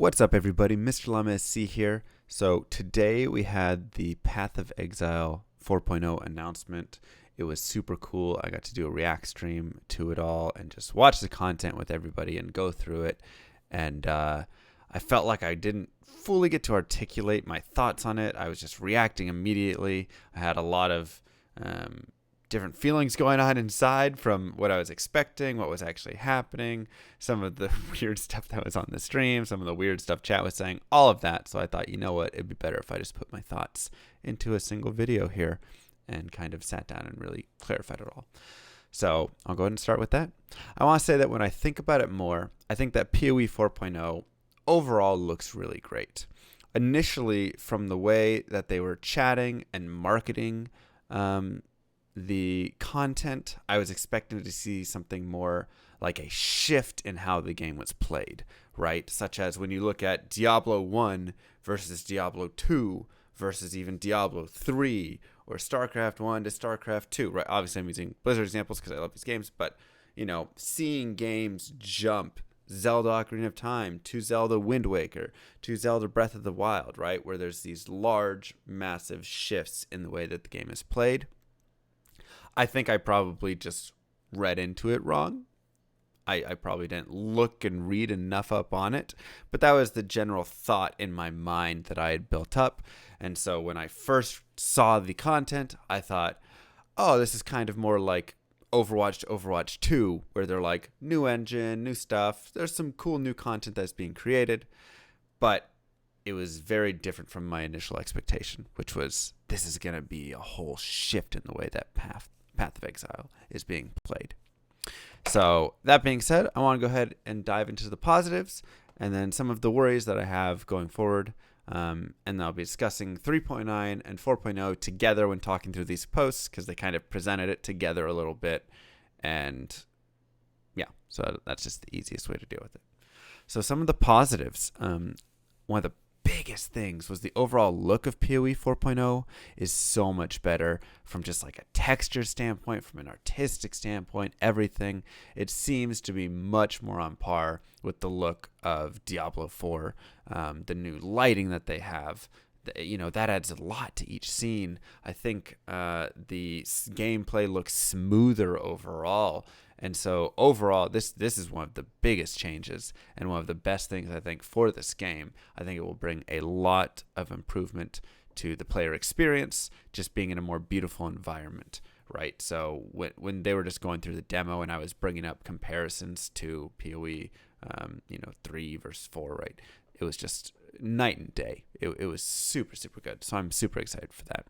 What's up, everybody? MrLlamaSC here. So today we had the Path of Exile 4.0 announcement. It was super cool. I got to do a react stream to it all and just watch the content with everybody and go through it. And I felt like I didn't fully get to articulate my thoughts on it. I was just reacting immediately. I had a lot of different feelings going on inside from what I was expecting, what was actually happening, some of the weird stuff that was on the stream, some of the weird stuff chat was saying, all of that. So I thought, you know what, it'd be better if I just put my thoughts into a single video here and kind of sat down and really clarified it all. So I'll go ahead and start with that. I want to say that when I think about it more, I think that Peewee 4.0 overall looks really great. Initially, from the way that they were chatting and marketing the content, I was expecting to see something more like a shift in how the game was played, right? Such as when you look at Diablo 1 versus Diablo 2 versus even Diablo 3 or StarCraft 1 to StarCraft 2, right? Obviously, I'm using Blizzard examples because I love these games, but, you know, seeing games jump Zelda Ocarina of Time to Zelda Wind Waker to Zelda Breath of the Wild, right? Where there's these large, massive shifts in the way that the game is played. I think I probably just read into it wrong. I probably didn't look and read enough up on it, but that was the general thought in my mind that I had built up. And so when I first saw the content, I thought, oh, this is kind of more like Overwatch to Overwatch 2, where they're like, new engine, new stuff. There's some cool new content that's being created, but it was very different from my initial expectation, which was this is going to be a whole shift in the way that Path of Exile is being played. So that being said, I want to go ahead and dive into the positives and then some of the worries that I have going forward. And I'll be discussing 3.9 and 4.0 together when talking through these posts because they kind of presented it together a little bit. And yeah, so that's just the easiest way to deal with it. So some of the positives, one of the biggest things was the overall look of Peewee 4.0 is so much better from just like a texture standpoint, from an artistic standpoint, everything. It seems to be much more on par with the look of Diablo 4, the new lighting that they have. You know, that adds a lot to each scene. I think the gameplay looks smoother overall. And so overall, this is one of the biggest changes and one of the best things, I think, for this game. I think it will bring a lot of improvement to the player experience, just being in a more beautiful environment, right? So when they were just going through the demo and I was bringing up comparisons to PoE, 3 versus 4, right? It was just night and day. It was super, super good. So I'm super excited for that.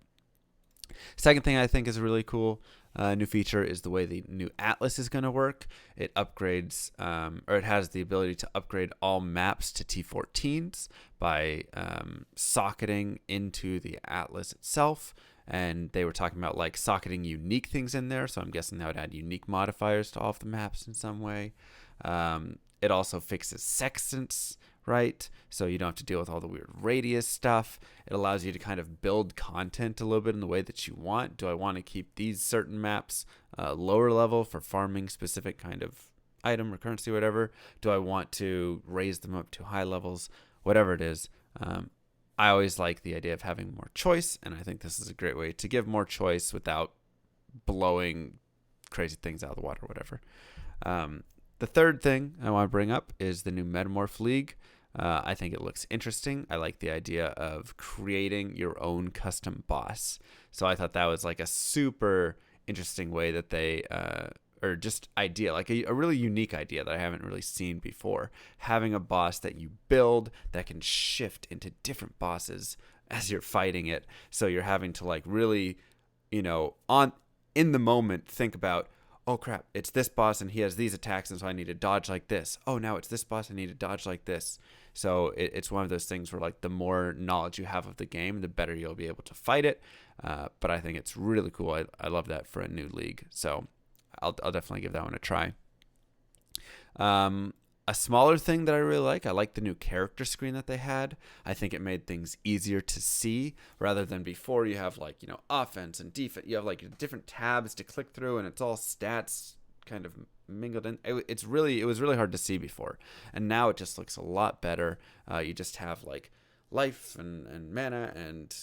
Second thing I think is really cool, new feature is the way the new Atlas is going to work. It upgrades, or it has the ability to upgrade all maps to T14s by socketing into the Atlas itself. And they were talking about like socketing unique things in there. So I'm guessing that would add unique modifiers to all of the maps in some way. It also fixes sextants, right? So you don't have to deal with all the weird radius stuff. It allows you to kind of build content a little bit in the way that you want. Do I want to keep these certain maps lower level for farming specific kind of item or currency, whatever? Do I want to raise them up to high levels? Whatever it is. I always like the idea of having more choice, and I think this is a great way to give more choice without blowing crazy things out of the water or whatever. The third thing I want to bring up is the new Metamorph League. I think it looks interesting. I like the idea of creating your own custom boss. So I thought that was like a super interesting way that they, or just idea, like a really unique idea that I haven't really seen before. Having a boss that you build that can shift into different bosses as you're fighting it. So you're having to like really, in the moment, think about, oh crap, it's this boss and he has these attacks and so I need to dodge like this. Oh, now it's this boss, I need to dodge like this. So it's one of those things where like the more knowledge you have of the game, the better you'll be able to fight it. But I think it's really cool. I love that for a new league. So I'll definitely give that one a try. A smaller thing that I like the new character screen that they had. I think it made things easier to see rather than before you have like, offense and defense. You have like different tabs to click through and it's all stats kind of mingled in. It was really hard to see before, and now it just looks a lot better. You just have like life and mana, and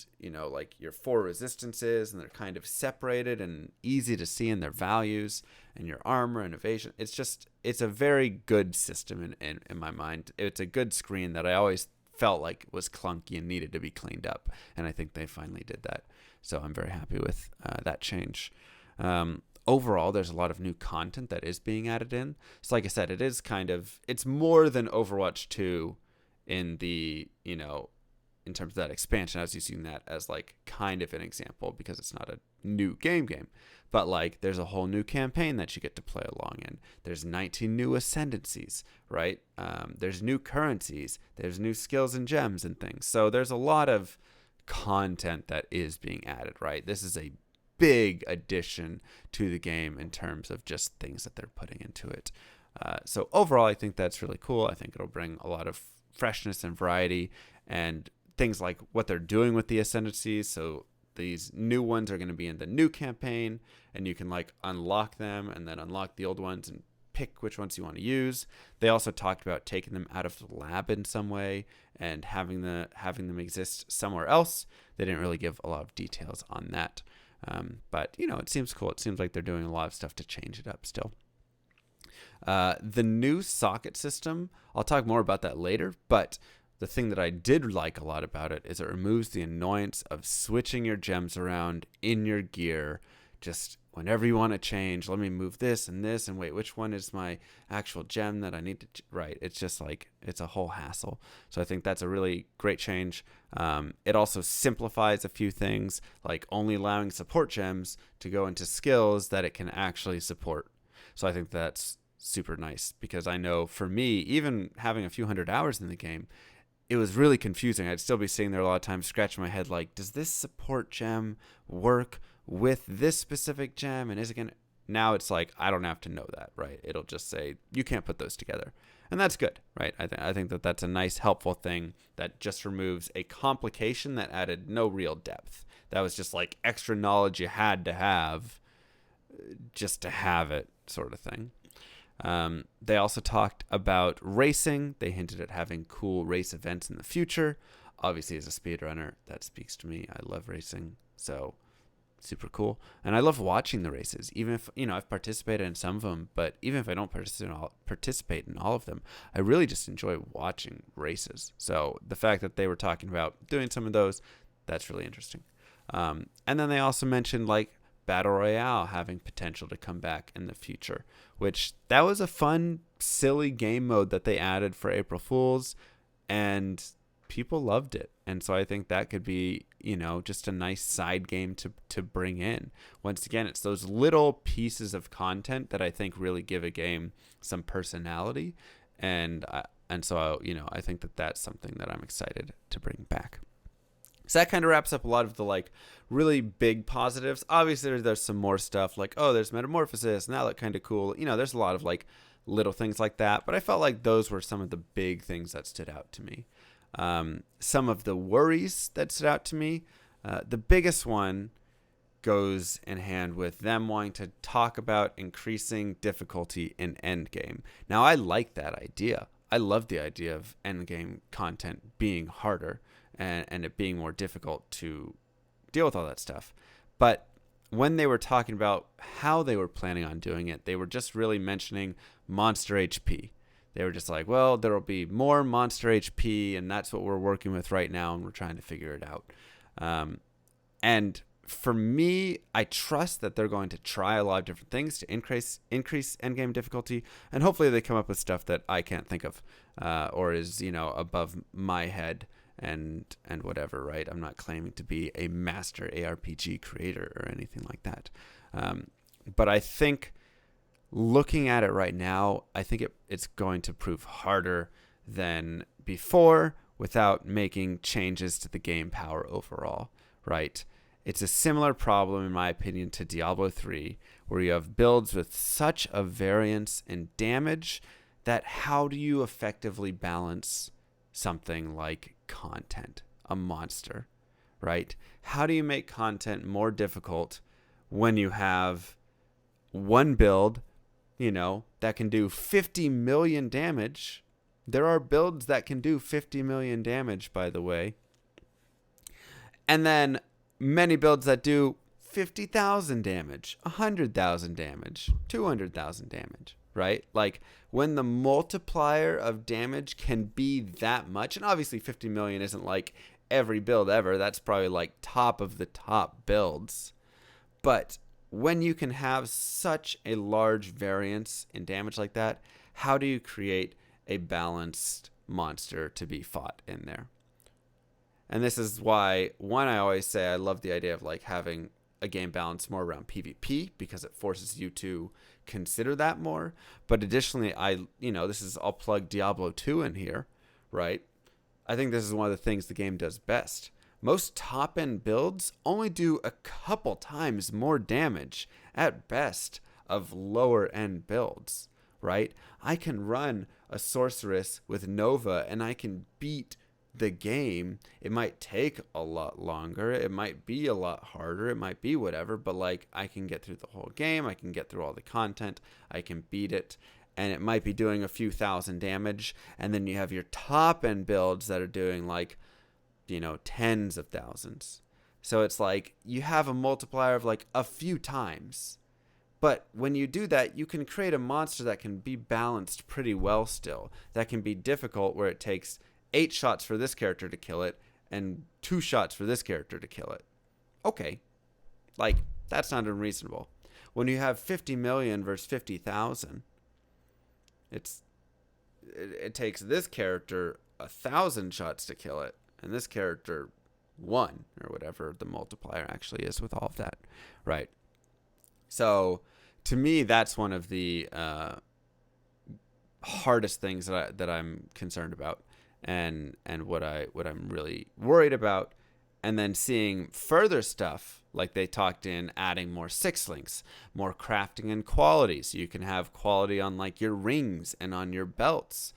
like your 4 resistances, and they're kind of separated and easy to see in their values, and your armor and evasion. It's a very good system in my mind. It's a good screen that I always felt like was clunky and needed to be cleaned up, and I think they finally did that. So I'm very happy with that change. Overall, there's a lot of new content that is being added in. So like I said, it's more than Overwatch 2 in the, in terms of that expansion, as you've seen that as like kind of an example, because it's not a new game. But like there's a whole new campaign that you get to play along in. There's 19 new ascendancies, right? There's new currencies. There's new skills and gems and things. So there's a lot of content that is being added, right? This is a big addition to the game in terms of just things that they're putting into it. So overall, I think that's really cool. I think it'll bring a lot of freshness and variety, and things like what they're doing with the ascendancies. So these new ones are going to be in the new campaign, and you can like unlock them and then unlock the old ones and pick which ones you want to use. They also talked about taking them out of the lab in some way and having them exist somewhere else. They didn't really give a lot of details on that. But it seems cool. It seems like they're doing a lot of stuff to change it up still. The new socket system, I'll talk more about that later, but the thing that I did like a lot about it is it removes the annoyance of switching your gems around in your gear. Just whenever you want to change, let me move this, and wait, which one is my actual gem that I need to, right? It's just like, it's a whole hassle. So I think that's a really great change. It also simplifies a few things, like only allowing support gems to go into skills that it can actually support. So I think that's super nice, because I know for me, even having a few hundred hours in the game, it was really confusing. I'd still be sitting there a lot of times scratching my head like, does this support gem work with this specific gem? And is it going to... Now it's like, I don't have to know that, right? It'll just say, you can't put those together. And that's good, right? I think that that's a nice, helpful thing that just removes a complication that added no real depth. That was just like extra knowledge you had to have just to have it, sort of thing. They also talked about racing. They hinted at having cool race events in the future. Obviously, as a speedrunner, that speaks to me. I love racing, so super cool. And I love watching the races, even if, I've participated in some of them, but even if I don't participate in all of them, I really just enjoy watching races. So the fact that they were talking about doing some of those, that's really interesting. And then they also mentioned like Battle Royale having potential to come back in the future, which that was a fun, silly game mode that they added for April Fools, and people loved it. And so I think that could be, just a nice side game to bring in. Once again, it's those little pieces of content that I think really give a game some personality. And so, I think that that's something that I'm excited to bring back. So that kind of wraps up a lot of the like really big positives. Obviously, there's some more stuff like, oh, there's metamorphosis, and that looked kind of cool. There's a lot of like little things like that, but I felt like those were some of the big things that stood out to me. Some of the worries that stood out to me, the biggest one goes in hand with them wanting to talk about increasing difficulty in Endgame. Now, I like that idea. I love the idea of Endgame content being harder and it being more difficult to deal with all that stuff. But when they were talking about how they were planning on doing it, they were just really mentioning monster HP. They were just like, well, there will be more monster HP, and that's what we're working with right now, and we're trying to figure it out. And for me, I trust that they're going to try a lot of different things to increase endgame difficulty, and hopefully they come up with stuff that I can't think of or is, above my head. And whatever, right? I'm not claiming to be a master ARPG creator or anything like that. But I think looking at it right now, I think it's going to prove harder than before without making changes to the game power overall, right? It's a similar problem, in my opinion, to Diablo 3, where you have builds with such a variance in damage that how do you effectively balance something like content, a monster, right? How do you make content more difficult when you have one build that can do 50 million damage. There are builds that can do 50 million damage, by the way. And then many builds that do 50,000 damage, 100,000 damage, 200,000 damage, right? Like when the multiplier of damage can be that much, and obviously 50 million isn't like every build ever. That's probably like top of the top builds. But when you can have such a large variance in damage like that, how do you create a balanced monster to be fought in there? And this is why, one, I always say I love the idea of like having a game balanced more around PvP, because it forces you to consider that more. But additionally, I'll plug Diablo 2 in here, right? I think this is one of the things the game does best. Most top-end builds only do a couple times more damage at best of lower-end builds, right? I can run a sorceress with Nova and I can beat the game. It might take a lot longer. It might be a lot harder. It might be whatever, but like I can get through the whole game. I can get through all the content. I can beat it. And it might be doing a few thousand damage. And then you have your top end builds that are doing like, tens of thousands. So it's like you have a multiplier of like a few times. But when you do that, you can create a monster that can be balanced pretty well still. That can be difficult, where it takes 8 shots for this character to kill it and 2 shots for this character to kill it. Okay. Like, that's not unreasonable. When you have 50 million versus 50,000, it takes this character 1,000 shots to kill it, and this character 1, or whatever the multiplier actually is with all of that, right? So, to me, that's one of the hardest things that I'm concerned about, and what I'm really worried about. And then seeing further stuff, like they talked in adding more 6 links, more crafting and quality, so you can have quality on like your rings and on your belts.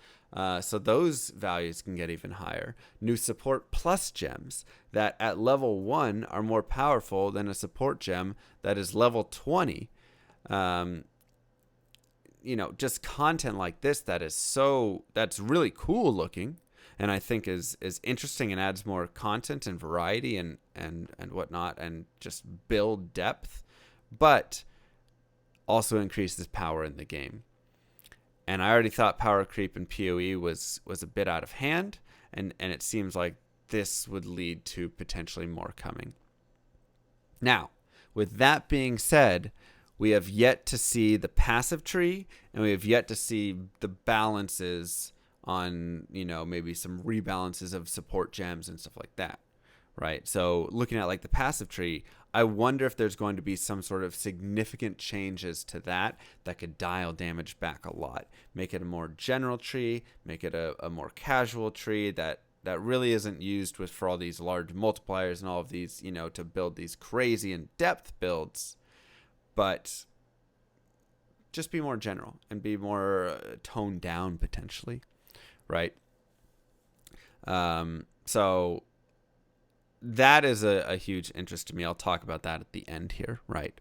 So those values can get even higher. New support plus gems that at level 1 are more powerful than a support gem that is level 20. Just content like this that's really cool looking, and I think is interesting and adds more content and variety and whatnot, and just build depth, but also increases power in the game. And I already thought power creep in PoE was a bit out of hand, and it seems like this would lead to potentially more coming. Now, with that being said, we have yet to see the passive tree, and we have yet to see the balances on, maybe some rebalances of support gems and stuff like that, right? So looking at like the passive tree, I wonder if there's going to be some sort of significant changes to that could dial damage back a lot, make it a more general tree, make it a more casual tree that really isn't used for all these large multipliers and all of these, to build these crazy in-depth builds, but just be more general and be more toned down potentially, right? So that is a huge interest to me. I'll talk about that at the end here, right?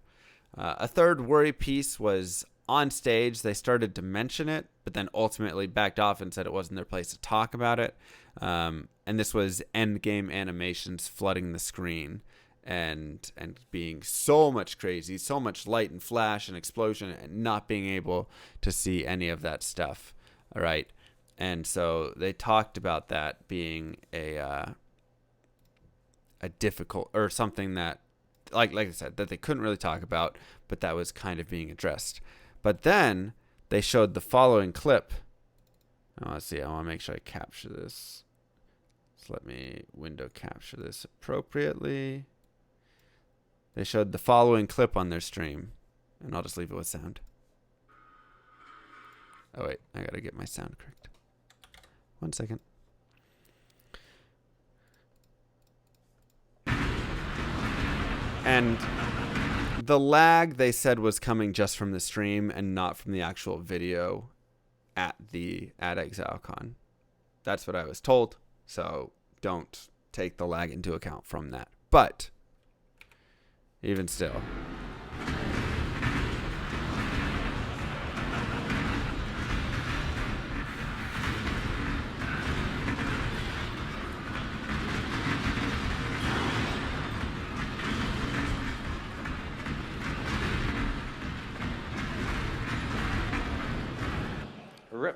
A third worry piece was on stage. They started to mention it, but then ultimately backed off and said it wasn't their place to talk about it. And this was Endgame animations flooding the screen and being so much crazy, so much light and flash and explosion, and not being able to see any of that stuff, all right? And so they talked about that being a difficult, or something that, like I said, that they couldn't really talk about, but that was kind of being addressed. But then they showed the following clip. Oh, let's see. I want to make sure I capture this. So let me window capture this appropriately. They showed the following clip on their stream, and I'll just leave it with sound. Oh, wait. I got to get my sound correct. 1 second. And the lag, they said, was coming just from the stream and not from the actual video at ExileCon. That's what I was told. So don't take the lag into account from that. But even still,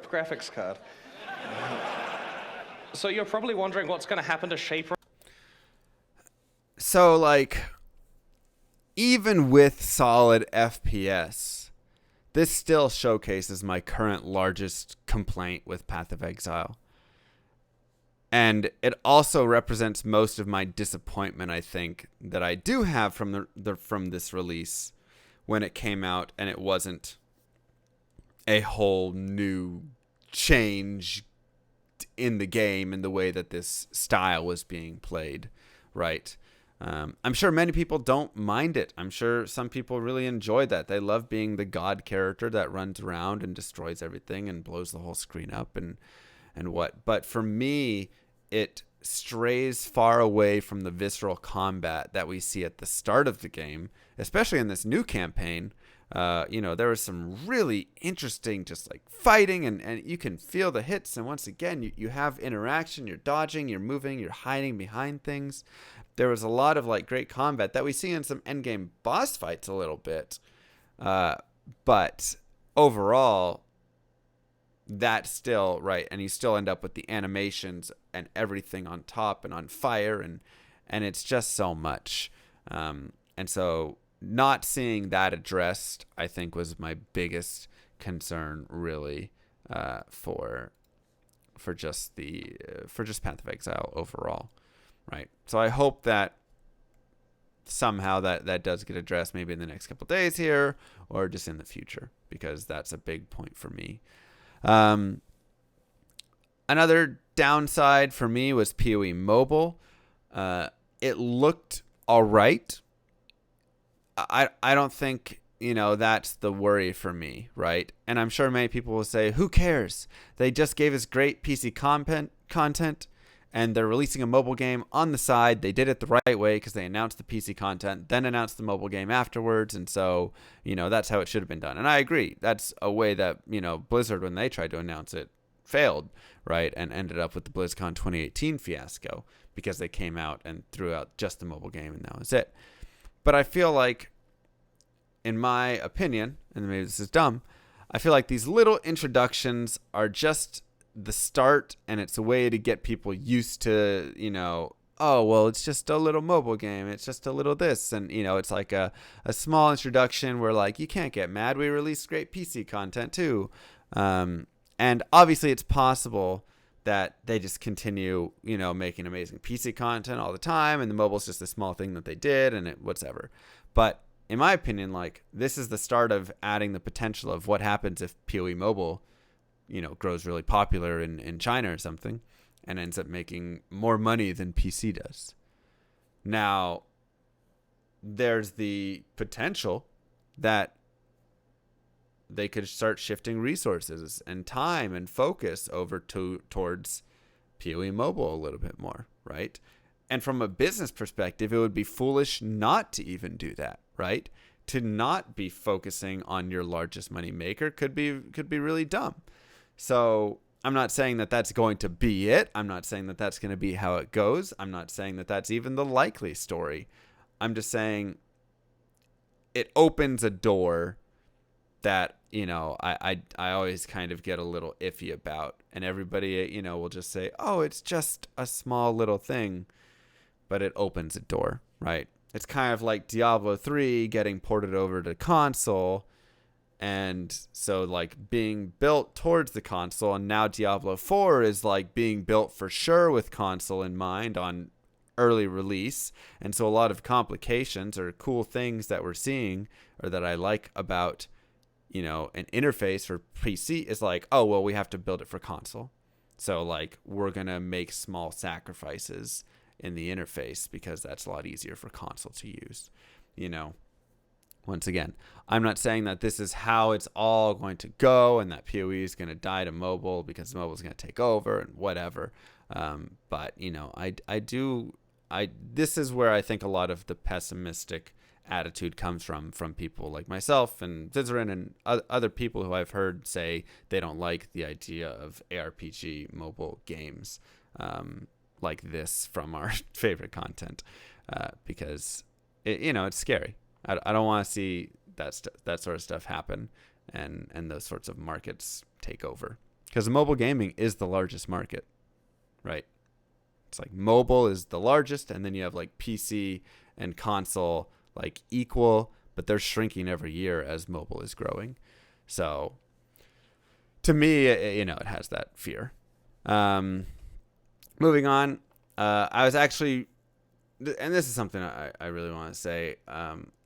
graphics card. So you're probably wondering what's going to happen to shape. So, like, even with solid FPS, this still showcases my current largest complaint with Path of Exile. And it also represents most of my disappointment, I think, that I do have from from this release when it came out and it wasn't a whole new change in the game in the way that this style was being played, right? I'm sure many people don't mind it. I'm sure some people really enjoy that. They love being the god character that runs around and destroys everything and blows the whole screen up and what. But for me, it strays far away from the visceral combat that we see at the start of the game, especially in this new campaign. There was some really interesting just like fighting and you can feel the hits. And once again, you have interaction, you're dodging, you're moving, you're hiding behind things. There was a lot of like great combat that we see in some endgame boss fights a little bit. But overall, that's still right. And you still end up with the animations and everything on top and on fire. And it's just so much. And so not seeing that addressed, I think, was my biggest concern, really, for just Path of Exile overall, right? So I hope that somehow that does get addressed, maybe in the next couple days here, or just in the future, because that's a big point for me. Another downside for me was Peewee Mobile. It looked all right. I don't think, that's the worry for me, right? And I'm sure many people will say, who cares? They just gave us great PC content, and they're releasing a mobile game on the side. They did it the right way because they announced the PC content, then announced the mobile game afterwards. And so, that's how it should have been done. And I agree. That's a way that, Blizzard, when they tried to announce it, failed, right? And ended up with the BlizzCon 2018 fiasco because they came out and threw out just the mobile game and that was it. But I feel like, in my opinion, and maybe this is dumb, I feel like these little introductions are just the start, and it's a way to get people used to, oh, well, it's just a little mobile game. It's just a little this. And, it's like a small introduction where, like, you can't get mad. We released great PC content, too. And obviously it's possible that they just continue, making amazing PC content all the time, and the mobile's just a small thing that they did, and whatever. But in my opinion, like, this is the start of adding the potential of what happens if Peewee Mobile, grows really popular in China or something, and ends up making more money than PC does. Now, there's the potential that they could start shifting resources and time and focus over towards Peewee Mobile a little bit more, right? And from a business perspective, it would be foolish not to even do that, right? To not be focusing on your largest money maker could be really dumb. So I'm not saying that that's going to be it. I'm not saying that that's going to be how it goes. I'm not saying that that's even the likely story. I'm just saying it opens a door that, I always kind of get a little iffy about. And everybody, will just say, oh, it's just a small little thing. But it opens a door, right? It's kind of like Diablo 3 getting ported over to console. And so, like, being built towards the console. And now Diablo 4 is, like, being built for sure with console in mind on early release. And so a lot of complications or cool things that we're seeing, or that I like about, an interface for PC is like, oh, well, we have to build it for console. So, like, we're going to make small sacrifices in the interface because that's a lot easier for console to use. Once again, I'm not saying that this is how it's all going to go and that PoE is going to die to mobile because mobile is going to take over and whatever. But, this is where I think a lot of the pessimistic attitude comes from people like myself and Vizerin and other people who I've heard say they don't like the idea of ARPG mobile games like this from our favorite content because it's scary. I don't want to see that sort of stuff happen and those sorts of markets take over because mobile gaming is the largest market, right? It's like mobile is the largest, and then you have like PC and console like equal, but they're shrinking every year as mobile is growing. So to me, it has that fear. Moving on, I was actually, and this is something I really want to say,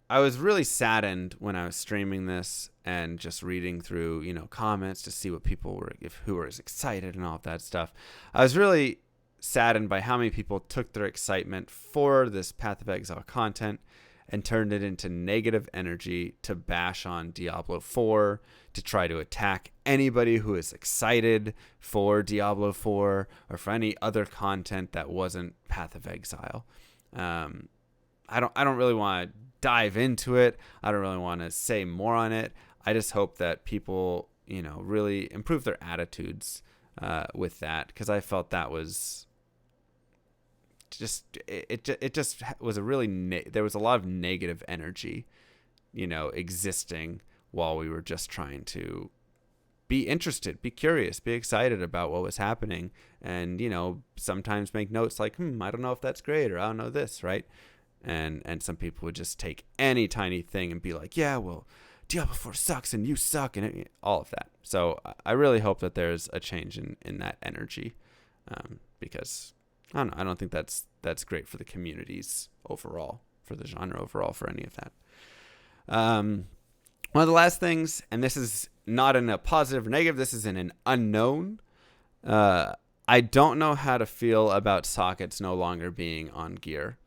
I was really saddened when I was streaming this and just reading through, comments to see what people were, who were as excited and all of that stuff. I was really saddened by how many people took their excitement for this Path of Exile content and turned it into negative energy to bash on Diablo 4, to try to attack anybody who is excited for Diablo 4 or for any other content that wasn't Path of Exile. I don't really want to dive into it. I don't really want to say more on it. I just hope that people, really improve their attitudes with that, because I felt that was it just was a really there was a lot of negative energy, existing while we were just trying to be interested, be curious, be excited about what was happening, and sometimes make notes like, I don't know if that's great, or I don't know this, right? And some people would just take any tiny thing and be like, yeah, well, Diablo 4 sucks and you suck, and all of that. So I really hope that there's a change in that energy, because I don't know, I don't think that's great for the communities overall, for the genre overall, for any of that. One of the last things, and this is not in a positive or negative, this is in an unknown. I don't know how to feel about sockets no longer being on gear,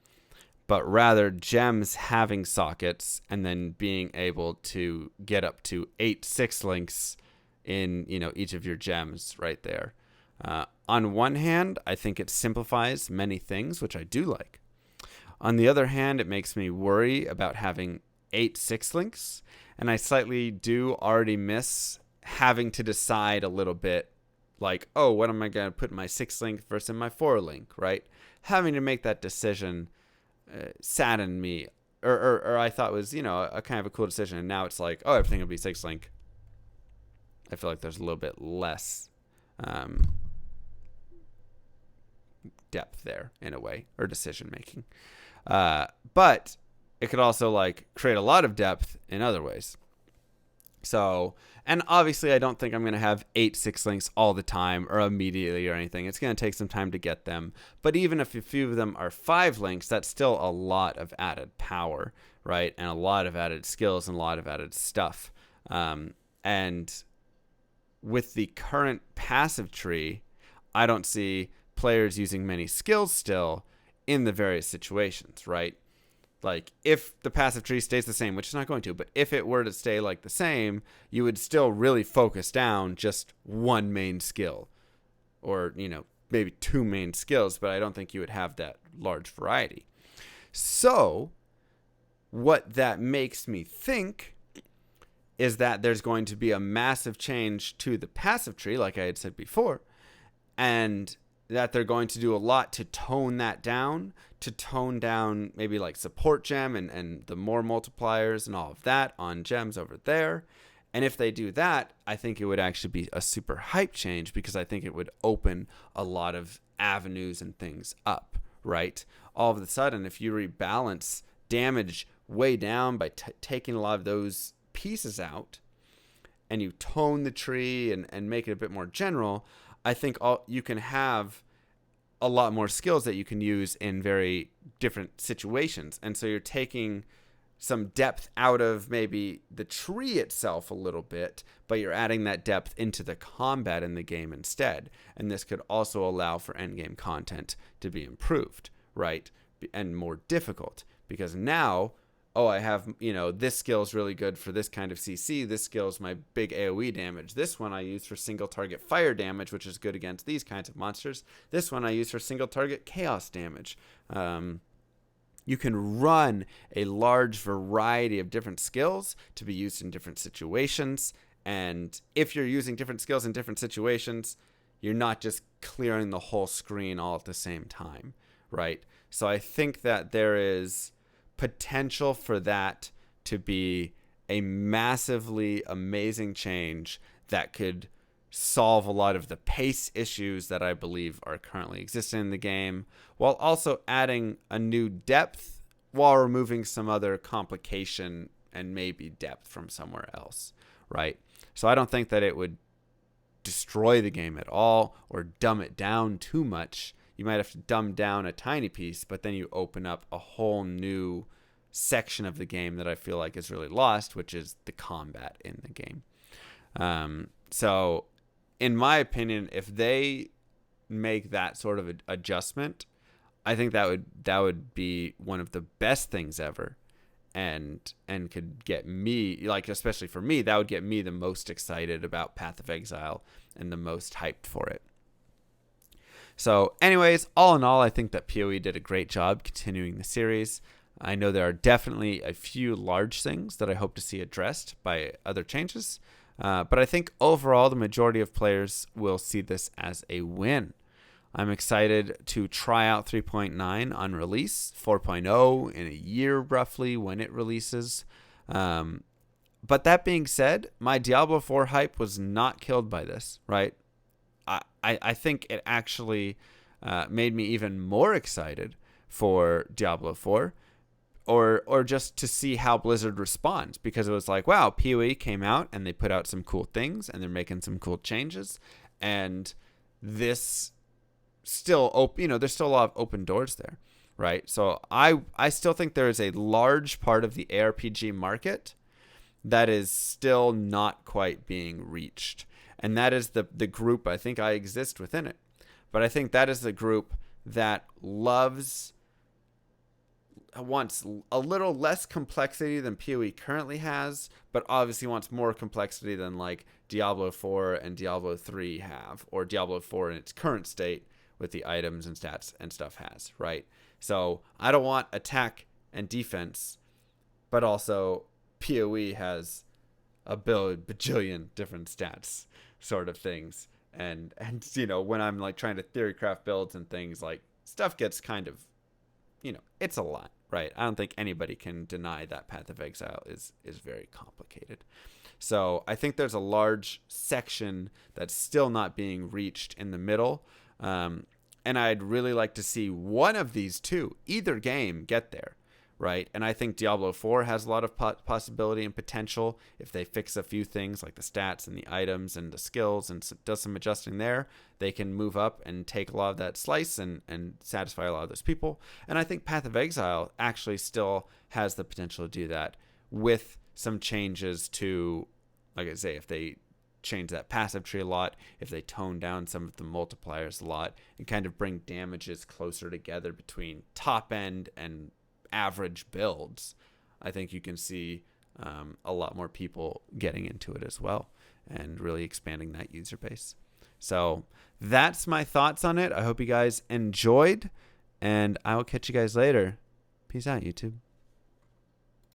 but rather gems having sockets and then being able to get up to 8 6 links in each of your gems right there. On one hand, I think it simplifies many things, which I do like. On the other hand, it makes me worry about having 8 6 links, and I slightly do already miss having to decide a little bit, like, oh, what am I going to put in my 6 link versus my 4 link, right? Having to make that decision saddened me, or I thought was, a kind of a cool decision, and now it's like, oh, everything will be 6 link. I feel like there's a little bit less depth there in a way, or decision making, but it could also like create a lot of depth in other ways. So, and obviously I don't think I'm going to have 8 6 links all the time or immediately or anything. It's going to take some time to get them, but even if a few of them are 5 links, that's still a lot of added power, right? And a lot of added skills and a lot of added stuff. And with the current passive tree, I don't see players using many skills still in the various situations, right? Like, if the passive tree stays the same, which it's not going to, but if it were to stay like the same, you would still really focus down just one main skill, or maybe 2 main skills, but I don't think you would have that large variety. So what that makes me think is that there's going to be a massive change to the passive tree, like I had said before, and that they're going to do a lot to tone that down, to tone down maybe like support gem and the more multipliers and all of that on gems over there. And if they do that, I think it would actually be a super hype change, because I think it would open a lot of avenues and things up, right? All of a sudden, if you rebalance damage way down by taking a lot of those pieces out, and you tone the tree and make it a bit more general, I think you can have a lot more skills that you can use in very different situations. And so you're taking some depth out of maybe the tree itself a little bit, but you're adding that depth into the combat in the game instead. And this could also allow for endgame content to be improved, right? And more difficult, because now, oh, I have, this skill is really good for this kind of CC. This skill is my big AoE damage. This one I use for single target fire damage, which is good against these kinds of monsters. This one I use for single target chaos damage. You can run a large variety of different skills to be used in different situations. And if you're using different skills in different situations, you're not just clearing the whole screen all at the same time, right? So I think that there is potential for that to be a massively amazing change that could solve a lot of the pace issues that I believe are currently existing in the game, while also adding a new depth while removing some other complication and maybe depth from somewhere else, right? So I don't think that it would destroy the game at all or dumb it down too much. You might have to dumb down a tiny piece, but then you open up a whole new section of the game that I feel like is really lost, which is the combat in the game. So in my opinion, if they make that sort of adjustment, I think that would be one of the best things ever, and could get me, like, especially for me, that would get me the most excited about Path of Exile and the most hyped for it. So anyways, all in all, I think that Peewee did a great job continuing the series. I know there are definitely a few large things that I hope to see addressed by other changes. But I think overall, the majority of players will see this as a win. I'm excited to try out 3.9 on release, 4.0 in a year roughly when it releases. But that being said, my Diablo 4 hype was not killed by this, right? I think it actually made me even more excited for Diablo 4. Or just to see how Blizzard responds, because it was like, wow, Peewee came out and they put out some cool things and they're making some cool changes, and this still there's still a lot of open doors there, right? So I still think there is a large part of the ARPG market that is still not quite being reached, and that is the group. I think I exist within it, but I think that is the group that wants a little less complexity than Peewee currently has, but obviously wants more complexity than like Diablo 4 and Diablo 3 have, or Diablo 4 in its current state with the items and stats and stuff has, right? So I don't want attack and defense, but also Peewee has a bajillion different stats sort of things. And when I'm like trying to theory craft builds and things, like stuff gets kind of, it's a lot. Right. I don't think anybody can deny that Path of Exile is very complicated. So I think there's a large section that's still not being reached in the middle. And I'd really like to see one of these two, either game, get there. Right. And I think Diablo 4 has a lot of possibility and potential if they fix a few things like the stats and the items and the skills and does some adjusting there. They can move up and take a lot of that slice and satisfy a lot of those people. And I think Path of Exile actually still has the potential to do that with some changes to, like I say, if they change that passive tree a lot, if they tone down some of the multipliers a lot and kind of bring damages closer together between top end and average builds, I think you can see a lot more people getting into it as well and really expanding that user base. So that's my thoughts on it. I hope you guys enjoyed, and I will catch you guys later. Peace out, YouTube.